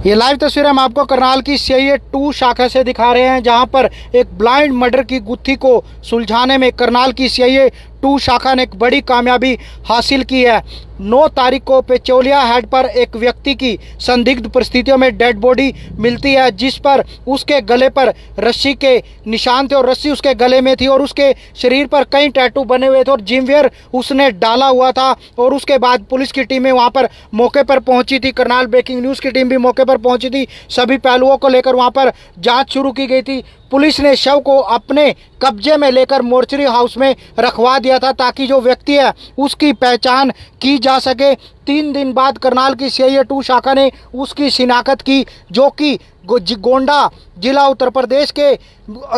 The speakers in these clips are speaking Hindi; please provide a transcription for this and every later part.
ये लाइव तस्वीर हम आपको करनाल की सीआईए 2 शाखा से दिखा रहे हैं, जहां पर एक ब्लाइंड मर्डर की गुत्थी को सुलझाने में करनाल की सीआईए 2 शाखा ने एक बड़ी कामयाबी हासिल की है। 9 तारीख को पिचोलिया हेड पर एक व्यक्ति की संदिग्ध परिस्थितियों में डेड बॉडी मिलती है, जिस पर उसके गले पर रस्सी के निशान थे और रस्सी उसके गले में थी और उसके शरीर पर कई टैटू बने हुए थे और जिमवेयर उसने डाला हुआ था। और उसके बाद पुलिस की टीमें वहां पर मौके पर पहुंची थी, करनाल ब्रेकिंग न्यूज़ की टीम भी मौके पर पहुंची थी। सभी पहलुओं को लेकर वहां पर जांच शुरू की गई थी। पुलिस ने शव को अपने कब्जे में लेकर मोर्चरी हाउस में रखवा दिया था, ताकि जो व्यक्ति है उसकी पहचान की जा सके। 3 दिन बाद करनाल की सीआईए 2 शाखा ने उसकी शिनाख्त की, जो कि गोंडा जिला उत्तर प्रदेश के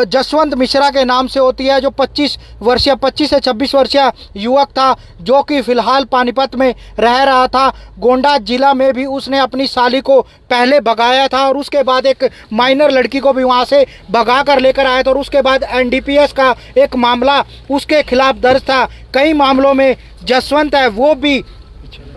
जसवंत मिश्रा के नाम से होती है, जो 25 से 26 वर्षीय युवक था, जो कि फिलहाल पानीपत में रह रहा था। गोंडा जिला में भी उसने अपनी साली को पहले भगाया था और उसके बाद एक माइनर लड़की को भी वहां से भगा कर लेकर आया था और उसके बाद एनडीपीएस का एक मामला उसके खिलाफ दर्ज था। कई मामलों में जसवंत है वो भी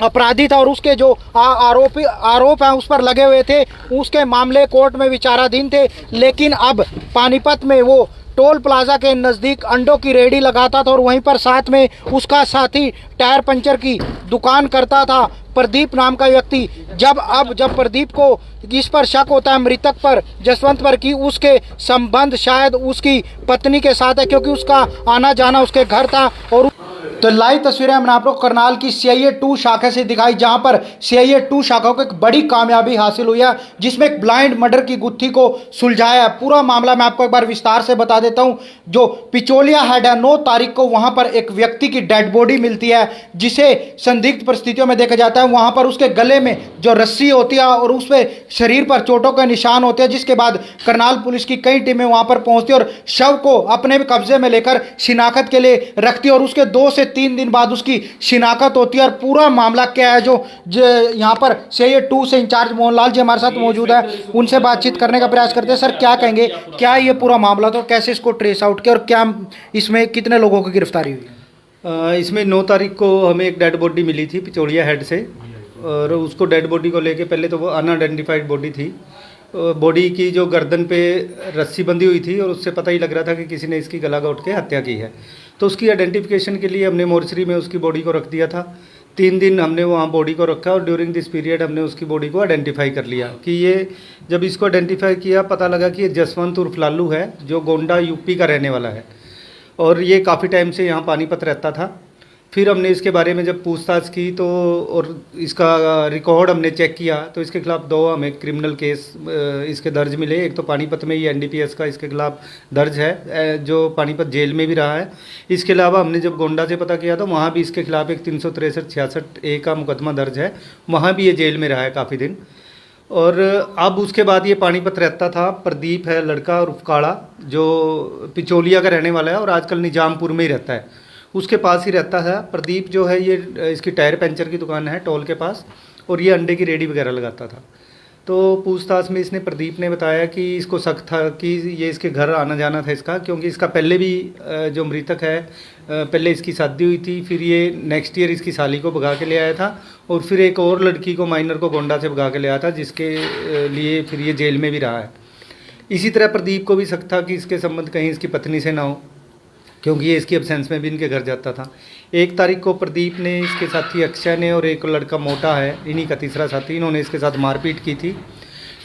अपराधी था और उसके जो आरोप हैं उस पर लगे हुए थे, उसके मामले कोर्ट में विचाराधीन थे। लेकिन अब पानीपत में वो टोल प्लाजा के नज़दीक अंडों की रेहड़ी लगाता था और वहीं पर साथ में उसका साथी टायर पंचर की दुकान करता था, प्रदीप नाम का व्यक्ति। जब प्रदीप को इस पर शक होता है, मृतक पर, जसवंत पर, कि उसके संबंध शायद उसकी पत्नी के साथ है, क्योंकि उसका आना जाना उसके घर था। और तो लाइव तस्वीरें हमने आप लोग करनाल की सीआईए 2 शाखा से दिखाई, जहां पर सीआईए 2 शाखा को एक बड़ी कामयाबी हासिल हुई है, जिसमें एक ब्लाइंड मर्डर की गुत्थी को सुलझाया है। पूरा मामला मैं आपको एक बार विस्तार से बता देता हूं। जो पिचोलिया हेड है, 9 तारीख को वहां पर एक व्यक्ति की डेड बॉडी मिलती है, जिसे संदिग्ध परिस्थितियों में देखा जाता है। वहां पर उसके गले में जो रस्सी होती है और उस पर शरीर पर चोटों के निशान होते हैं, जिसके बाद करनाल पुलिस की कई टीमें वहां पर पहुंचती और शव को अपने कब्जे में लेकर शिनाख्त के लिए रखती और उसके 2 से 3 दिन बाद उसकी शिनाख्त होती है। और पूरा मामला क्या है, जो यहाँ पर सीआईए 2 से इंचार्ज मोहनलाल जी हमारे साथ मौजूद है, उनसे बातचीत करने का प्रयास करते हैं। सर, क्या कहेंगे, क्या ये पूरा मामला था, कैसे इसको ट्रेस आउट किया और क्या इसमें कितने लोगों की गिरफ्तारी हुई? इसमें 9 तारीख को हमें एक डेड बॉडी मिली थी पिचोलिया हेड से, और उसको डेड बॉडी को लेके पहले तो वो अनआइडेंटिफाइड बॉडी थी। बॉडी की जो गर्दन पे रस्सी बंधी हुई थी और उससे पता ही लग रहा था कि किसी ने इसकी गला घोट के हत्या की है। तो उसकी आइडेंटिफिकेशन के लिए हमने मोर्चरी में उसकी बॉडी को रख दिया था। 3 दिन हमने वहाँ बॉडी को रखा और ड्यूरिंग दिस पीरियड हमने उसकी बॉडी को आइडेंटिफाई कर लिया कि ये, जब इसको आइडेंटिफाई किया पता लगा कि ये जसवंत उर्फ लालू है, जो गोंडा यूपी का रहने वाला है और ये काफ़ी टाइम से यहाँ पानीपत रहता था। फिर हमने इसके बारे में जब पूछताछ की तो और इसका रिकॉर्ड हमने चेक किया तो इसके खिलाफ 2 हमें क्रिमिनल केस इसके दर्ज मिले। एक तो पानीपत में ये एनडीपीएस का इसके खिलाफ दर्ज है, जो पानीपत जेल में भी रहा है। इसके अलावा हमने जब गोंडा से पता किया तो वहाँ भी इसके खिलाफ एक 363-66 A का मुकदमा दर्ज है, वहाँ भी ये जेल में रहा है काफ़ी दिन। और अब उसके बाद ये पानीपत रहता था। प्रदीप है लड़का और काड़ा, जो पिचोलिया का रहने वाला है और आजकल निजामपुर में ही रहता है, उसके पास ही रहता है। प्रदीप जो है ये इसकी टायर पंचर की दुकान है टोल के पास, और ये अंडे की रेडी वगैरह लगाता था। तो पूछताछ में इसने प्रदीप ने बताया कि इसको शक था कि ये इसके घर आना जाना था इसका, क्योंकि इसका पहले भी जो मृतक है पहले इसकी शादी हुई थी, फिर ये नेक्स्ट ईयर इसकी साली को भगा के ले आया था और फिर एक और लड़की को माइनर को गोंडा से भगा के ले आया था, जिसके लिए फिर ये जेल में भी रहा है। इसी तरह प्रदीप को भी शक था कि इसके संबंध कहीं इसकी पत्नी से ना हो, क्योंकि ये इसकी एब्सेंस में भी इनके घर जाता था। 1 तारीख को प्रदीप ने, इसके साथी अक्षय ने और एक लड़का मोटा है इन्हीं का तीसरा साथी, इन्होंने इसके साथ मारपीट की थी,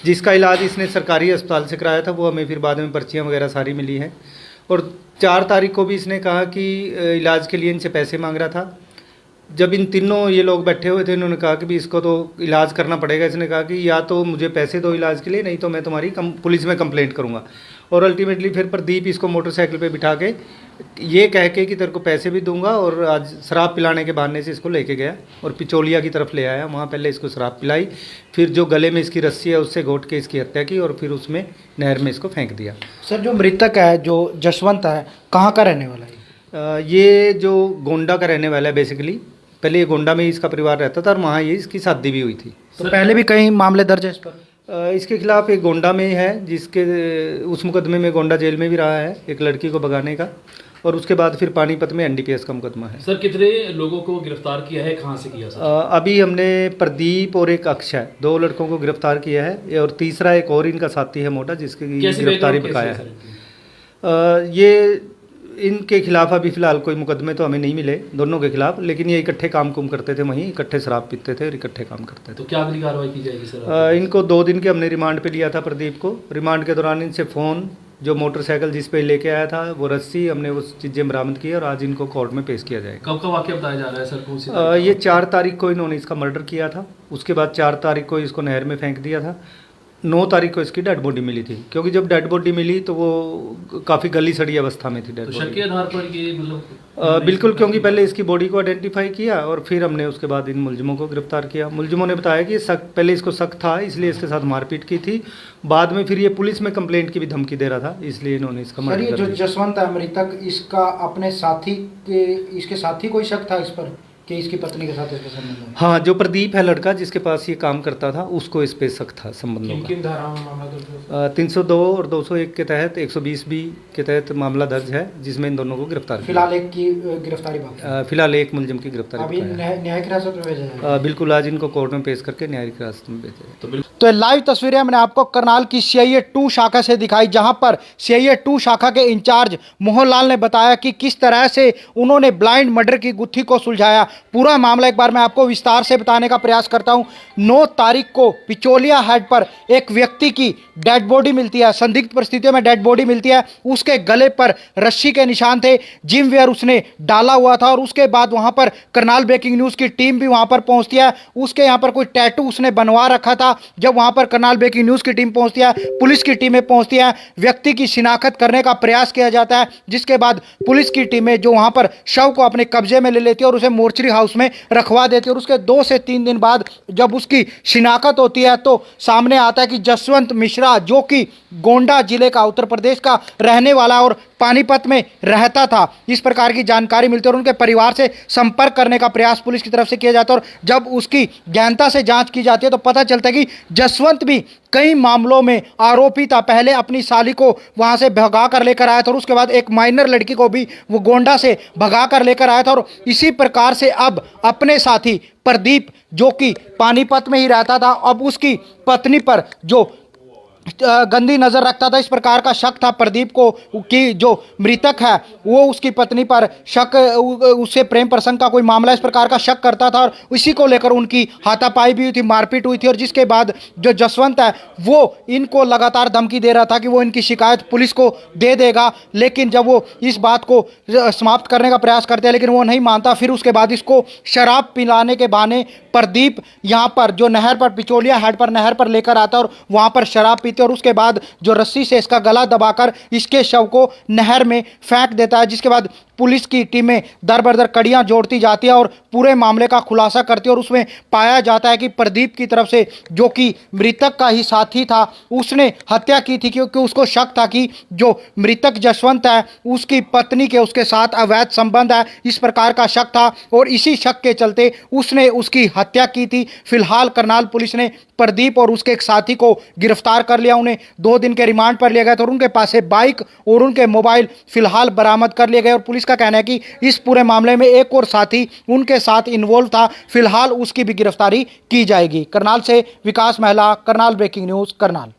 जिसका इलाज इसने सरकारी अस्पताल से कराया था। वो हमें फिर बाद में पर्चियाँ वगैरह सारी मिली हैं। और 4 तारीख को भी इसने कहा कि इलाज के लिए इनसे पैसे मांग रहा था। जब इन तीनों ये लोग बैठे हुए थे, इन्होंने कहा कि भी इसको तो इलाज करना पड़ेगा। इसने कहा कि या तो मुझे पैसे दो इलाज के लिए, नहीं तो मैं तुम्हारी पुलिस में कंप्लेंट करूंगा। और अल्टीमेटली फिर प्रदीप इसको मोटरसाइकिल पे बिठा के ये कह के कि तेरे को पैसे भी दूंगा, और आज शराब पिलाने के बहाने से इसको लेके गया और पिचोलिया की तरफ ले आया। वहाँ पहले इसको शराब पिलाई, फिर जो गले में इसकी रस्सी है उससे घोट के इसकी हत्या की और फिर उसमें नहर में इसको फेंक दिया। सर, जो मृतक है, जो जसवंत है, कहाँ का रहने वाला है? ये जो गोंडा का रहने वाला है बेसिकली, पहले ये गोंडा में ही इसका परिवार रहता था और वहाँ ये इसकी शादी भी हुई थी। तो पहले भी कई मामले दर्ज है इस पर? इसके खिलाफ एक गोंडा में है, जिसके उस मुकदमे में गोंडा जेल में भी रहा है एक लड़की को भगाने का, और उसके बाद फिर पानीपत में एनडीपीएस का मुकदमा है। सर कितने लोगों को गिरफ्तार किया है, कहाँ से किया सर? अभी हमने प्रदीप और एक अक्षय, 2 लड़कों को गिरफ्तार किया है, और तीसरा एक और इनका साथी है मोटा, जिसकी गिरफ्तारी बकाया है। ये इनके खिलाफ अभी फिलहाल कोई मुकदमे तो हमें नहीं मिले दोनों के खिलाफ, लेकिन ये इकट्ठे काम करते थे, वहीं इकट्ठे शराब पीते थे और इकट्ठे काम करते थे। तो क्या अगली कार्रवाई की जाएगी सर? इनको 2 दिन के हमने रिमांड पे लिया था प्रदीप को। रिमांड के दौरान इनसे फ़ोन, जो मोटरसाइकिल जिस पे लेके आया था, वो रस्सी, हमने वो चीज़ें बरामद की और आज इनको कोर्ट में पेश किया जाएगा। कब का वाकया बताया जा रहा है सर? कौन सी ये 4 तारीख को इन्होंने इसका मर्डर किया था, उसके बाद 4 तारीख को इसको नहर में फेंक दिया था, 9 तारीख को इसकी डेड बॉडी मिली थी, क्योंकि जब डेड बॉडी मिली तो वो काफ़ी गली सड़ी अवस्था में थी डेड तो बॉडी। शक के आधार पर ये मतलब बिल्कुल, क्योंकि पहले इसकी बॉडी को आइडेंटिफाई किया और फिर हमने उसके बाद इन मुलजिमों को गिरफ्तार किया। मुलजिमों ने बताया कि पहले इसको शक था, इसलिए इसके साथ मारपीट की थी, बाद में फिर ये पुलिस में कंप्लेंट की भी धमकी दे रहा था, इसलिए इन्होंने इसका सर, मर्डर ये कर जो दिया। जसवंत है मृतक, इसका अपने साथी के, इसके साथी कोई शक था इस पर कि इसकी पत्नी के साथ इसका संबंध है? हाँ, जो प्रदीप है लड़का जिसके पास ये काम करता था, उसको इस पे शक था संबंधों का। किन धाराओं में मामला दर्ज है? 302 और 201 के तहत 120B के तहत मामला दर्ज है, जिसमें इन दोनों को गिरफ्तार किया। फिलहाल एक की गिरफ्तारी बाकी है। फिलहाल एक मुलजिम की गिरफ्तारी अभी बकाया है। न्यायिक हिरासत में भेजा जाएगा। बिल्कुल, आज इनको कोर्ट में पेश करके न्यायिक हिरासत में भेजा जाएगा। तो लाइव तस्वीरें मैंने आपको करनाल की CIA 2 शाखा से दिखाई, जहां पर CIA 2 शाखा के इंचार्ज मोहन लाल ने बताया कि किस तरह से उन्होंने ब्लाइंड मर्डर की गुत्थी को सुलझाया। पूरा मामला एक बार मैं आपको विस्तार से बताने का प्रयास करता हूं। 9 तारीख को पिचोलिया हेड पर एक व्यक्ति की डेड बॉडी मिलती है, संदिग्ध परिस्थितियों में डेड बॉडी मिलती है। उसके गले पर रस्सी के निशान थे, जिम वेयर उसने डाला हुआ था, और उसके बाद वहां पर करनाल ब्रेकिंग न्यूज़ की टीम भी वहां पर पहुंचती है। उसके यहाँ पर कोई टैटू उसने बनवा रखा था। जब वहां पर करनाल ब्रेकिंग न्यूज़ की टीम पहुंचती है, पुलिस की टीमें पहुंचती है, व्यक्ति की शिनाख्त करने का प्रयास किया जाता है, जिसके बाद पुलिस की टीमें जो वहां पर शव को अपने कब्जे में ले लेती है और उसे मोर्चरी हाउस में रखवा देती है। और उसके 2 से 3 दिन बाद जब उसकी शिनाख्त होती है तो सामने आता है कि जसवंत मिश्रा, जो कि गोंडा जिले का, उत्तर प्रदेश का रहने वाला और पानीपत में रहता था, इस प्रकार की जानकारी मिलती है और उनके परिवार से संपर्क करने का प्रयास पुलिस की तरफ से किया जाता है। और जब उसकी गहनता से जांच की जाती है तो पता चलता है कि जसवंत भी कई मामलों में आरोपी था। पहले अपनी साली को वहां से भगा कर लेकर आया था और उसके बाद एक माइनर लड़की को भी वो गोंडा से भगा कर लेकर आया था। और इसी प्रकार से अब अपने साथी प्रदीप, जो कि पानीपत में ही रहता था, अब उसकी पत्नी पर जो गंदी नज़र रखता था, इस प्रकार का शक था प्रदीप को कि जो मृतक है वो उसकी पत्नी पर शक, उससे प्रेम प्रसंग का कोई मामला, इस प्रकार का शक करता था। और इसी को लेकर उनकी हाथापाई भी हुई थी, मारपीट हुई थी। और जिसके बाद जो जसवंत है वो इनको लगातार धमकी दे रहा था कि वो इनकी शिकायत पुलिस को दे देगा, लेकिन जब वो इस बात को समाप्त करने का प्रयास करते हैं लेकिन वो नहीं मानता। फिर उसके बाद इसको शराब पिलाने के बहाने प्रदीप यहाँ पर जो नहर पर, पिचोलिया हेड पर नहर पर लेकर आता है और वहाँ पर शराब पीते, और उसके बाद जो रस्सी से इसका गला दबाकर इसके शव को नहर में फेंक देता है। जिसके बाद पुलिस की टीमें दर बदर कड़ियां जोड़ती जाती है और पूरे मामले का खुलासा करती है। और उसमें पाया जाता है कि प्रदीप की तरफ से, जो कि मृतक का ही साथी था, उसने हत्या की थी, क्योंकि उसको शक था कि जो मृतक जसवंत है उसकी पत्नी के उसके साथ अवैध संबंध है, इस प्रकार का शक था। और इसी शक के चलते उसने उसकी हत्या की थी। फिलहाल करनाल पुलिस ने प्रदीप और उसके एक साथी को गिरफ्तार कर लिया। उन्हें 2 दिन के रिमांड पर लिया गया था और उनके पास से बाइक और उनके मोबाइल फिलहाल बरामद कर लिए गए। और पुलिस का कहना है कि इस पूरे मामले में एक और साथी उनके साथ इन्वॉल्व था, फिलहाल उसकी भी गिरफ्तारी की जाएगी। करनाल से विकास महिला, करनाल ब्रेकिंग न्यूज़, करनाल।